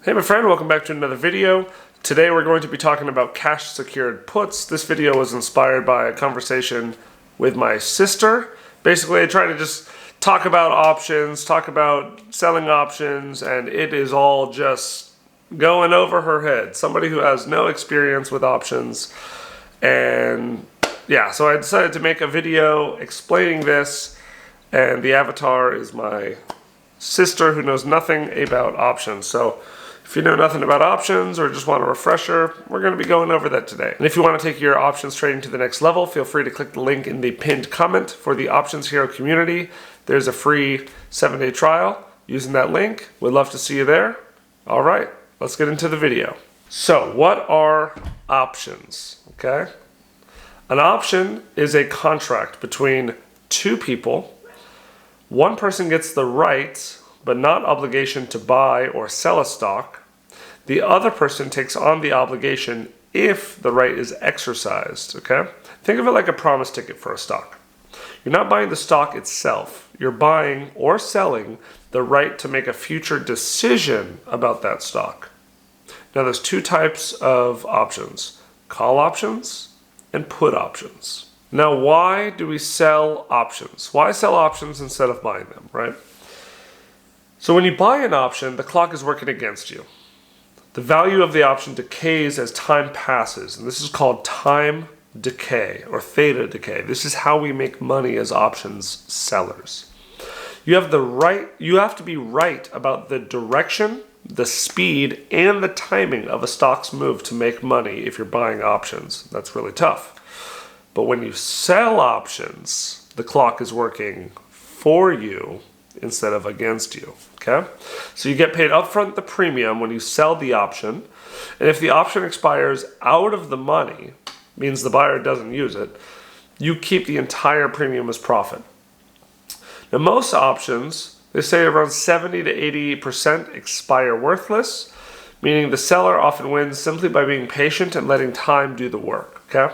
Hey my friend, welcome back to another video. Today we're going to be talking about cash secured puts. This video was inspired by a conversation with my sister. Basically I try to just talk about options, talk about selling options, and it is all just going over her head. Somebody who has no experience with options. And yeah, so I decided to make a video explaining this, and the avatar is my sister who knows nothing about options. So if you know nothing about options or just want a refresher, we're going to be going over that today. And if you want to take your options trading to the next level, feel free to click the link in the pinned comment for the Options Hero community. There's a free 7-day trial using that link. We'd love to see you there. All right, let's get into the video. So what are options? Okay. An option is a contract between two people. One person gets the right but not obligation to buy or sell a stock. The other person takes on the obligation if the right is exercised, okay? Think of it like a promise ticket for a stock. You're not buying the stock itself. You're buying or selling the right to make a future decision about that stock. Now there's two types of options: call options and put options. Now why do we sell options? Why sell options instead of buying them, right? So when you buy an option, the clock is working against you. The value of the option decays as time passes, and this is called time decay or theta decay. This is how we make money as options sellers. You have to be right about the direction, the speed, and the timing of a stock's move to make money if you're buying options. That's really tough. But when you sell options, the clock is working for you instead of against you, okay? So you get paid upfront the premium when you sell the option, and if the option expires out of the money, means the buyer doesn't use it, you keep the entire premium as profit. Now most options, they say around 70 to 80% expire worthless, meaning the seller often wins simply by being patient and letting time do the work, okay?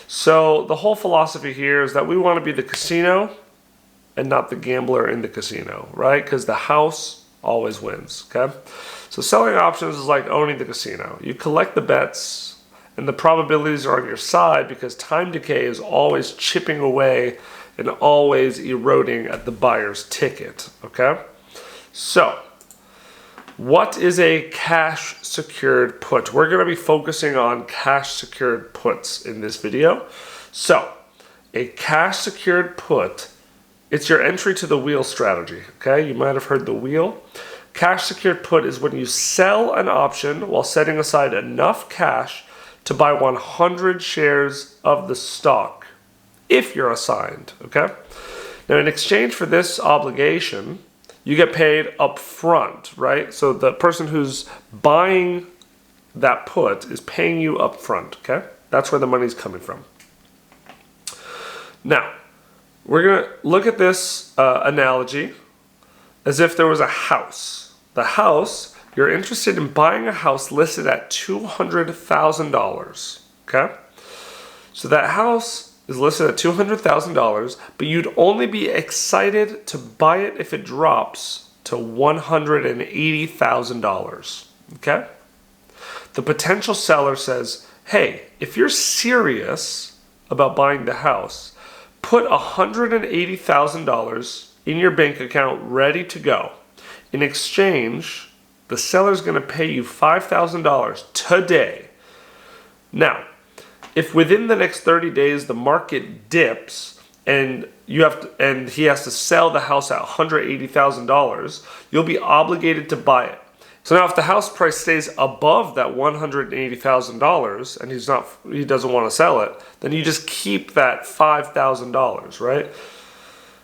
So the whole philosophy here is that we want to be the casino and not the gambler in the casino, right? Because the house always wins, okay? So selling options is like owning the casino. You collect the bets, and the probabilities are on your side because time decay is always chipping away and always eroding at the buyer's ticket, okay? So, what is a cash secured put? We're going to be focusing on cash secured puts in this video. So, a cash secured put, it's your entry to the wheel strategy, okay? You might have heard the wheel. Cash secured put is when you sell an option while setting aside enough cash to buy 100 shares of the stock, if you're assigned, okay? Now, in exchange for this obligation, you get paid up front, right? So the person who's buying that put is paying you up front, okay? That's where the money's coming from. Now, we're going to look at this analogy as if there was a house. The house, you're interested in buying a house listed at $200,000, okay? So that house is listed at $200,000, but you'd only be excited to buy it if it drops to $180,000, okay? The potential seller says, hey, if you're serious about buying the house, put $180,000 in your bank account ready to go. In exchange, the seller's going to pay you $5,000 today. Now, if within the next 30 days the market dips and he has to sell the house at $180,000, you'll be obligated to buy it. So now if the house price stays above that $180,000 and he doesn't want to sell it, then you just keep that $5,000, right?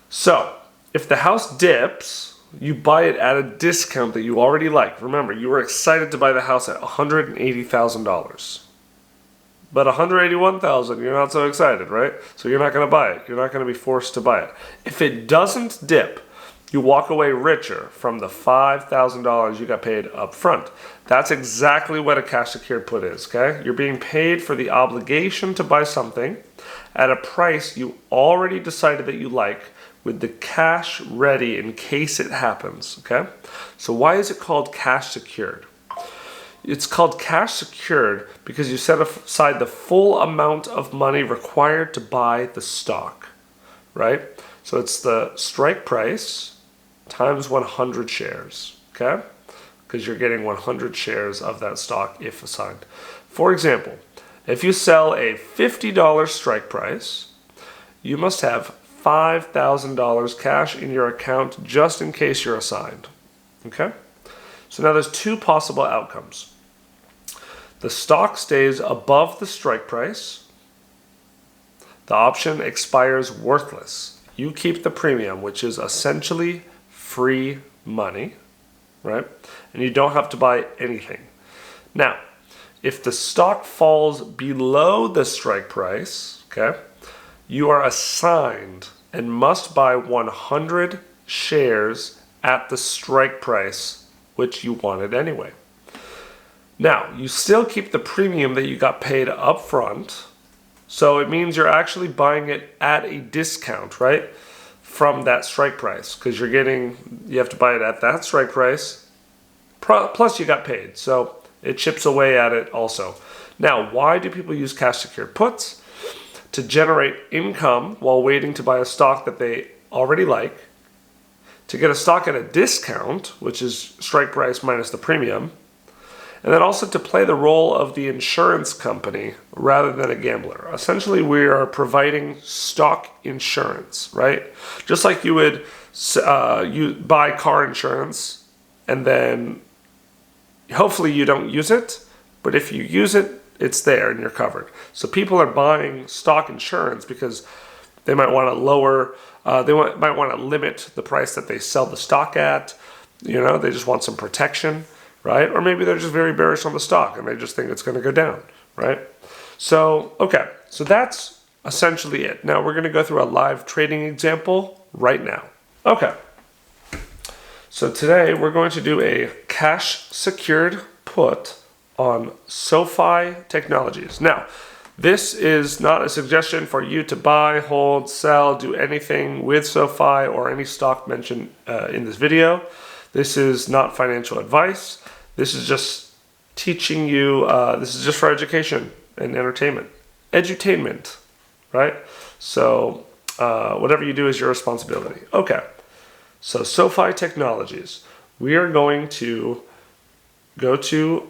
So if the house dips, you buy it at a discount that you already like. Remember, you were excited to buy the house at $180,000. But $181,000, you're not so excited, right? So you're not going to buy it. You're not going to be forced to buy it. If it doesn't dip, you walk away richer from the $5,000 you got paid up front. That's exactly what a cash secured put is, okay? You're being paid for the obligation to buy something at a price you already decided that you like, with the cash ready in case it happens, okay? So why is it called cash secured? It's called cash secured because you set aside the full amount of money required to buy the stock, right? So it's the strike price times 100 shares, okay? Because you're getting 100 shares of that stock if assigned. For example, if you sell a $50 strike price, you must have $5,000 cash in your account just in case you're assigned, okay? So now there's two possible outcomes. The stock stays above the strike price. The option expires worthless. You keep the premium, which is essentially free money, right? And you don't have to buy anything. Now, if the stock falls below the strike price, okay, you are assigned and must buy 100 shares at the strike price, which you wanted anyway. Now, you still keep the premium that you got paid up front, so it means you're actually buying it at a discount, right, from that strike price, because you have to buy it at that strike price, plus you got paid, so it chips away at it also. Now, why do people use cash secured puts? To generate income while waiting to buy a stock that they already like, to get a stock at a discount, which is strike price minus the premium, and then also to play the role of the insurance company rather than a gambler. Essentially, we are providing stock insurance, right? Just like you would you buy car insurance and then hopefully you don't use it, but if you use it, it's there and you're covered. So people are buying stock insurance because they might want to lower, might want to limit the price that they sell the stock at. You know, they just want some protection, right? Or maybe they're just very bearish on the stock and they just think it's going to go down, right? So, okay, so that's essentially it. Now we're going to go through a live trading example right now. Okay, so today we're going to do a cash secured put on SoFi Technologies. Now, this is not a suggestion for you to buy, hold, sell, do anything with SoFi or any stock mentioned in this video. This is not financial advice. This is just teaching you, this is just for education and entertainment. Edutainment, right? So whatever you do is your responsibility. Okay, so SoFi Technologies. We are going to go to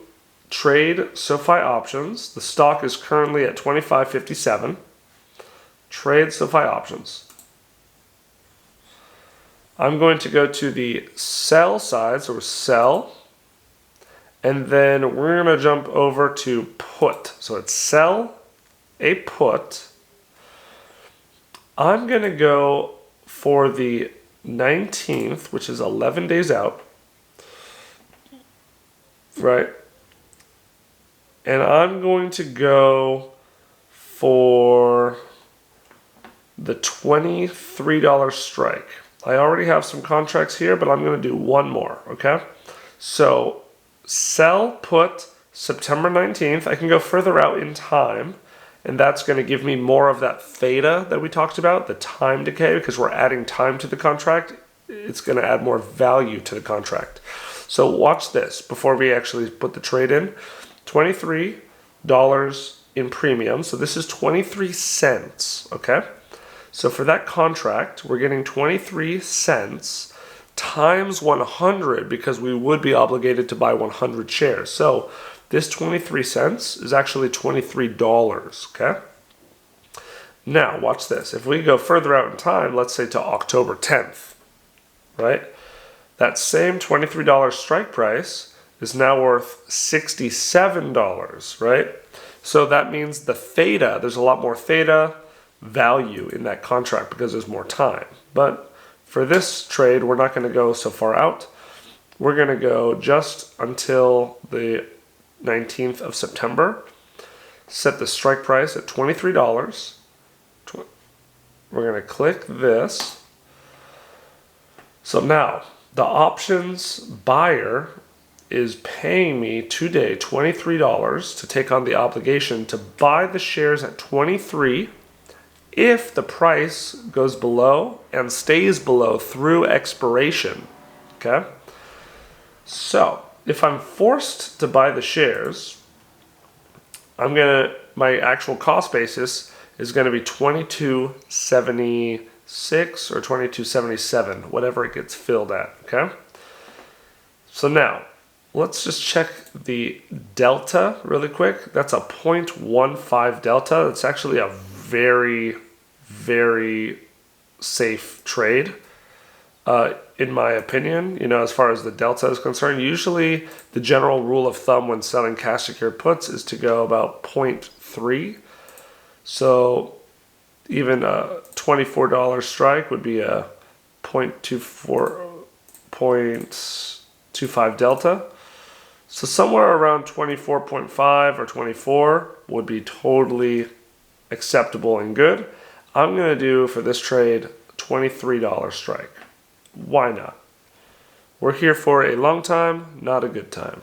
trade SoFi options. The stock is currently at $25.57. Trade SoFi options. I'm going to go to the sell side, so we're sell. And then we're going to jump over to put. So it's sell a put. I'm going to go for the 19th, which is 11 days out. Right? And I'm going to go for the $23 strike. I already have some contracts here, but I'm going to do one more, okay? So sell put September 19th. I can go further out in time, and that's going to give me more of that theta that we talked about, the time decay, because we're adding time to the contract. It's going to add more value to the contract. So watch this before we actually put the trade in. $23 in premium. So this is 23 cents, okay? So for that contract, we're getting 23 cents times 100 because we would be obligated to buy 100 shares. So this 23 cents is actually $23, okay? Now, watch this. If we go further out in time, let's say to October 10th, right? That same $23 strike price is now worth $67, right? So that means the theta, there's a lot more theta value in that contract because there's more time. But for this trade, we're not going to go so far out. We're going to go just until the 19th of September. Set the strike price at $23. We're going to click this. So now, the options buyer is paying me today $23 to take on the obligation to buy the shares at 23 if the price goes below and stays below through expiration, okay? So if I'm forced to buy the shares, my actual cost basis is gonna be 22.76 or 22.77, whatever it gets filled at, okay? So now, let's just check the delta really quick. That's a 0.15 delta. It's actually a very, very safe trade, in my opinion, as far as the delta is concerned. Usually the general rule of thumb when selling cash secured puts is to go about 0.3. So even a $24 strike would be a 0.25 delta. So somewhere around 24.5 or 24 would be totally acceptable and good. I'm going to do for this trade $23 strike. Why not? We're here for a long time, not a good time.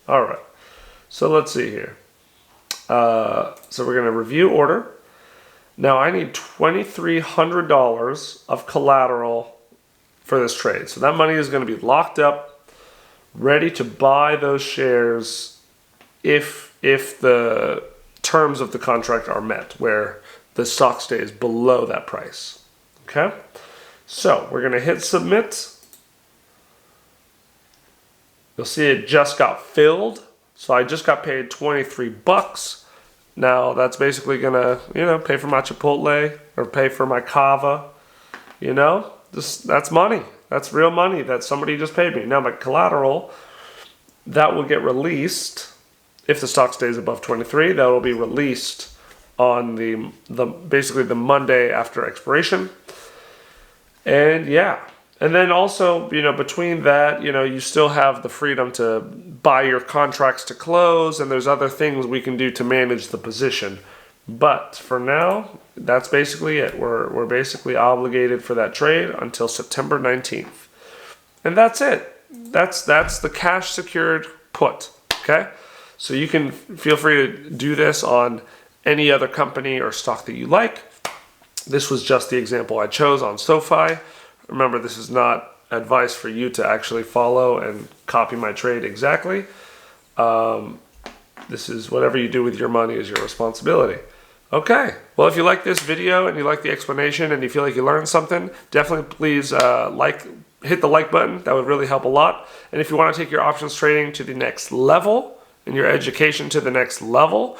All right. So let's see here. So we're going to review order. Now I need $2,300 of collateral for this trade. So that money is going to be locked up, ready to buy those shares if the terms of the contract are met, where the stock stays below that price. Okay? So we're going to hit submit. You'll see it just got filled. So I just got paid 23 bucks. Now that's basically going to, pay for my Chipotle or pay for my kava. That's money. That's real money that somebody just paid me. Now my collateral, that will get released if the stock stays above 23. That will be released on basically the Monday after expiration. And yeah. And then also, between that, you still have the freedom to buy your contracts to close, and there's other things we can do to manage the position. But for now, that's basically it. We're basically obligated for that trade until September 19th. And that's it. That's the cash secured put, okay? So you can feel free to do this on any other company or stock that you like. This was just the example I chose on SoFi. Remember, this is not advice for you to actually follow and copy my trade exactly. This is whatever you do with your money is your responsibility. Okay, well, if you like this video and you like the explanation and you feel like you learned something, definitely please hit the like button. That would really help a lot. And if you want to take your options trading to the next level and your education to the next level,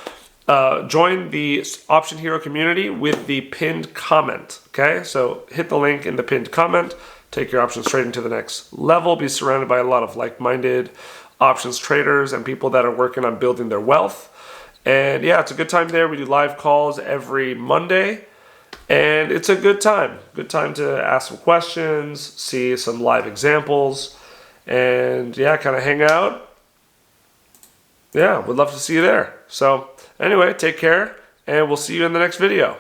join the Option Hero community with the pinned comment. Okay, so hit the link in the pinned comment, take your options trading to the next level, be surrounded by a lot of like-minded options traders and people that are working on building their wealth. And yeah, it's a good time there. We do live calls every Monday, and it's a good time. Good time to ask some questions, see some live examples, and yeah, kind of hang out. Yeah, would love to see you there. So anyway, take care, and we'll see you in the next video.